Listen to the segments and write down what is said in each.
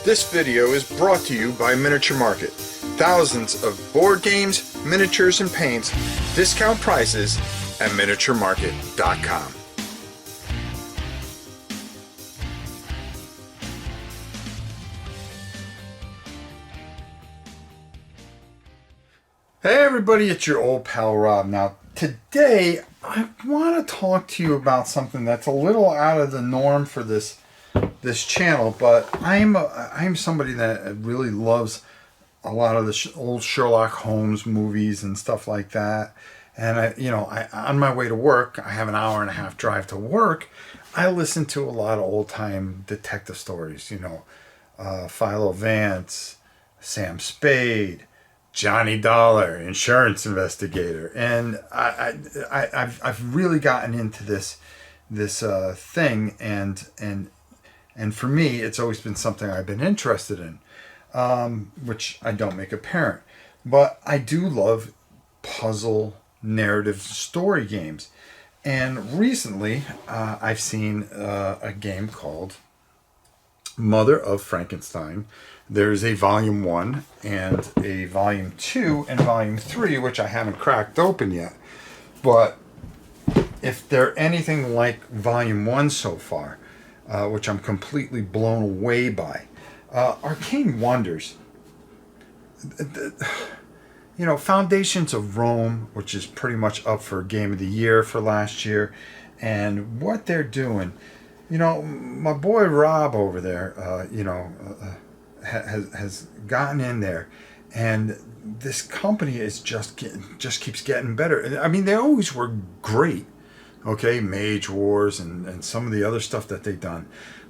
This video is brought to you by Miniature Market. Thousands of board games, miniatures, and paints, discount prices at miniaturemarket.com. Hey everybody, it's your old pal Rob. Now today I want to talk to you about something that's a little out of the norm for this channel, but I'm somebody that really loves a lot of the old Sherlock Holmes movies and stuff like that. And I on my way to work, I have an hour and a half drive to work. I listen to a lot of old time detective stories. Philo Vance, Sam Spade, Johnny Dollar, insurance investigator, and I've really gotten into this thing, and for me, it's always been something I've been interested in, which I don't make apparent, but I do love puzzle narrative story games, and recently I've seen a game called Mother of Frankenstein. There's a volume 1 and a volume 2 and volume 3, which I haven't cracked open yet. But if they're anything like volume 1 so far, which I'm completely blown away by, Arcane Wonders, Foundations of Rome, which is pretty much up for Game of the Year for last year, and what they're doing, my boy Rob over there, has gotten in there, and this company is just keeps getting better. I mean, they always were great, okay, Mage Wars and some of the other stuff that they've done,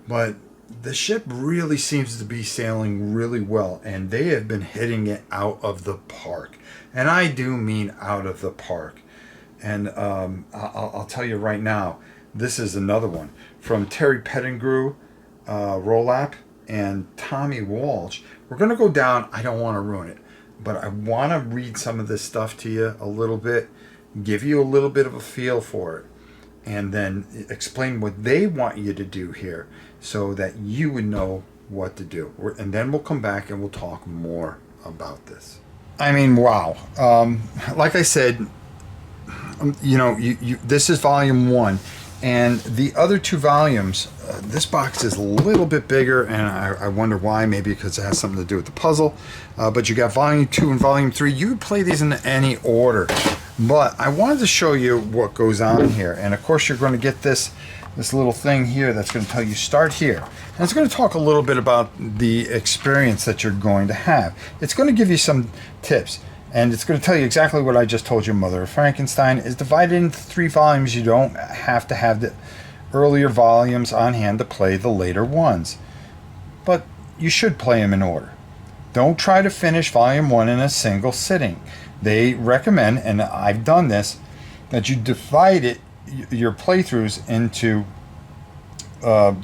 but the ship really seems to be sailing really well, and they have been hitting it out of the park, and I do mean out of the park. And I'll tell you right now, this is another one from Terry Pettigrew-Rolapp and Tommy Walsh. We're going to go down. I don't want to ruin it, but I want to read some of this stuff to you a little bit, give you a little bit of a feel for it, and then explain what they want you to do here so that you would know what to do. And then we'll come back and we'll talk more about this. I mean, wow. Like I said, this is volume 1. And the other 2 volumes, this box is a little bit bigger, and I wonder why. Maybe because it has something to do with the puzzle. But you got volume 2 and volume 3. You could play these in any order. But I wanted to show you what goes on here. And of course, you're going to get this little thing here that's going to tell you start here. And it's going to talk a little bit about the experience that you're going to have. It's going to give you some tips. And it's going to tell you exactly what I just told you. Mother of Frankenstein is divided into 3 volumes. You don't have to have the earlier volumes on hand to play the later ones. But you should play them in order. Don't try to finish volume 1 in a single sitting. They recommend, and I've done this, that you divide your playthroughs into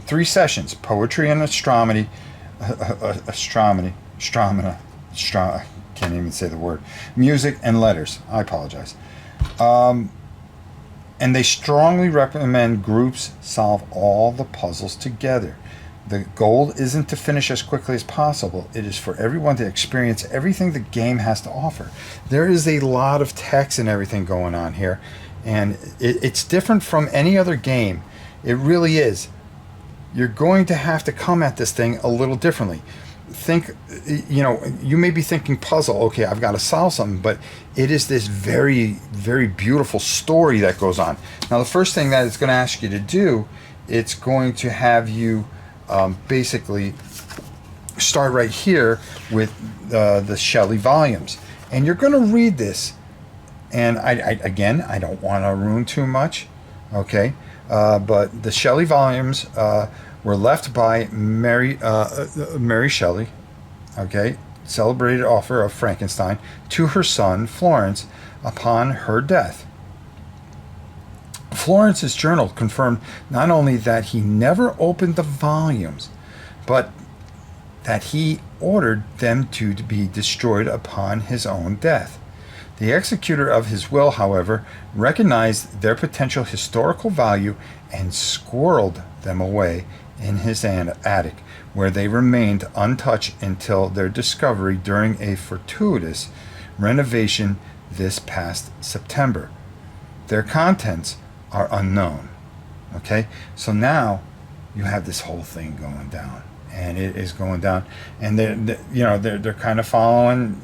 3 sessions: poetry and astronomy, can't even say the word, music and letters. I apologize. And they strongly recommend groups solve all the puzzles together. The goal isn't to finish as quickly as possible. It is for everyone to experience everything the game has to offer. There is a lot of text and everything going on here, and it's different from any other game. It really is. You're going to have to come at this thing a little differently. You may be thinking puzzle, okay, I've got to solve something, but it is this very, very beautiful story that goes on. Now, the first thing that it's going to ask you to do, it's going to have you basically start right here with the Shelley volumes, and you're going to read this. And I don't want to ruin too much, okay, but the Shelley volumes were left by Mary Shelley, okay, celebrated author of Frankenstein, to her son Florence upon her death. Florence's journal confirmed not only that he never opened the volumes, but that he ordered them to be destroyed upon his own death. The executor of his will, however, recognized their potential historical value and squirreled them away in his attic, where they remained untouched until their discovery during a fortuitous renovation this past September. Their contents are unknown. Okay, so now you have this whole thing going down, and it is going down, and they're kind of following.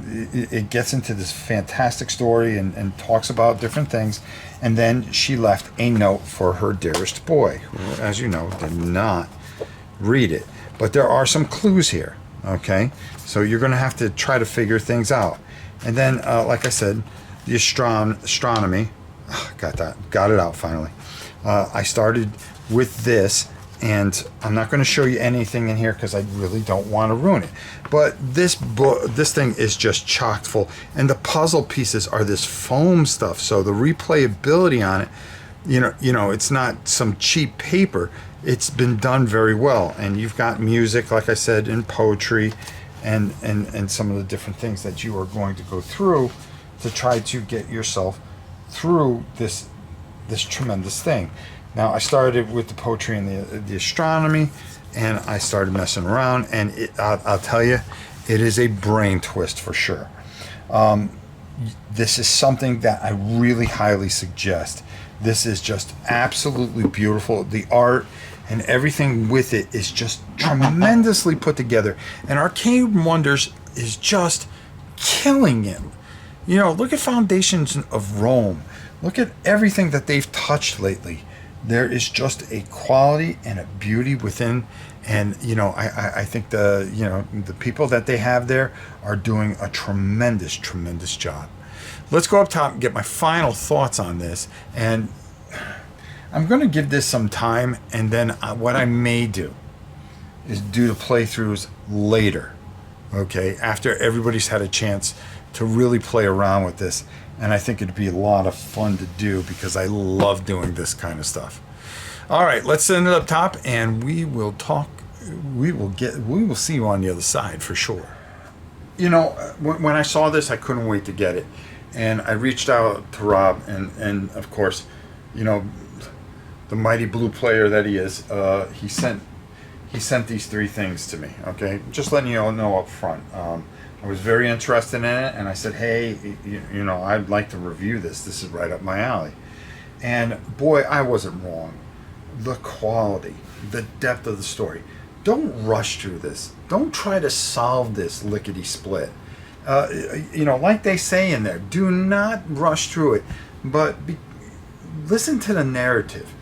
It gets into this fantastic story and talks about different things, and then she left a note for her dearest boy, who, as you know, did not read it. But there are some clues here. Okay, so you're going to have to try to figure things out, and then, like I said, the astronomy. Got it out finally. I started with this, and I'm not going to show you anything in here because I really don't want to ruin it. But this thing is just chock full, and the puzzle pieces are this foam stuff. So the replayability on it, it's not some cheap paper. It's been done very well, and you've got music, like I said, and poetry, and some of the different things that you are going to go through to try to get yourself through this tremendous thing. Now, I started with the poetry and the astronomy, and I started messing around, and I'll tell you, it is a brain twist for sure. This is something that I really highly suggest. This is just absolutely beautiful. The art and everything with it is just tremendously put together, and Arcane Wonders is just killing it. Look at Foundations of Rome. Look at everything that they've touched lately. There is just a quality and a beauty within, and I think the people that they have there are doing a tremendous job. Let's go up top and get my final thoughts on this, and I'm going to give this some time, and then what I may do is do the playthroughs later, okay, after everybody's had a chance to really play around with this. And I think it'd be a lot of fun to do because I love doing this kind of stuff. All right, let's send it up top, and we will talk. We will see you on the other side for sure. When I saw this, I couldn't wait to get it, and I reached out to Rob, and of course, the mighty blue player that he is, he sent these three things to me. Okay, just letting you all know up front. I was very interested in it, and I said, hey, I'd like to review this. This is right up my alley. And boy, I wasn't wrong. The quality, the depth of the story. Don't rush through this. Don't try to solve this lickety-split. Like they say in there, do not rush through it, but listen to the narrative.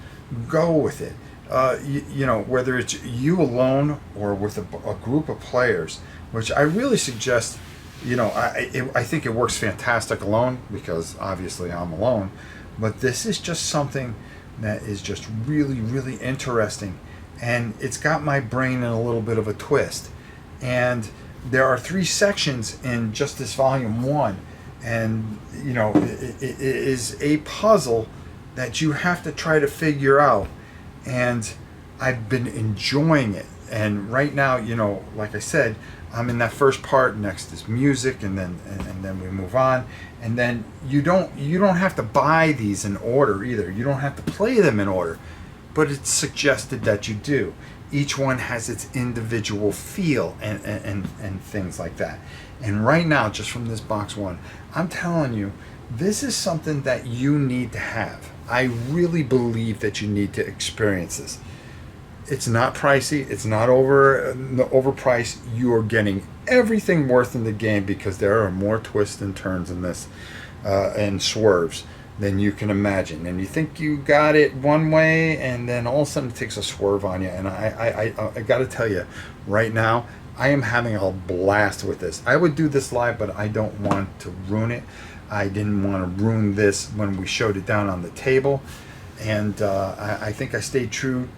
Go with it. Whether it's you alone or with a group of players, which I really suggest. I think it works fantastic alone because obviously I'm alone, but this is just something that is just really interesting, and it's got my brain in a little bit of a twist. And there are 3 sections in just this volume 1, and it is a puzzle that you have to try to figure out, and I've been enjoying it. And right now, like I said, I'm in that first part. Next is music, and then we move on. And then you don't have to buy these in order either. You don't have to play them in order, but it's suggested that you do. Each one has its individual feel and things like that. And right now, just from this box 1, I'm telling you, this is something that you need to have. I really believe that you need to experience this. It's not pricey. It's not overpriced. You are getting everything worth in the game because there are more twists and turns in this and swerves than you can imagine. And you think you got it one way, and then all of a sudden it takes a swerve on you. And I got to tell you, right now, I am having a blast with this. I would do this live, but I don't want to ruin it. I didn't want to ruin this when we showed it down on the table. And I think I stayed true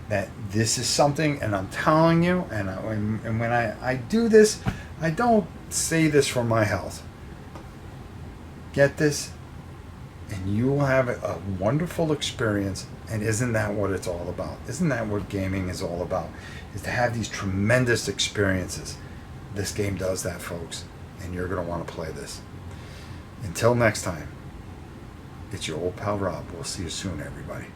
that this is something, and I'm telling you, and when I do this, I don't say this for my health. Get this, and you will have a wonderful experience. And isn't that what it's all about? Isn't that what gaming is all about? Is to have these tremendous experiences. This game does that, folks, and you're going to want to play this. Until next time, it's your old pal Rob. We'll see you soon, everybody.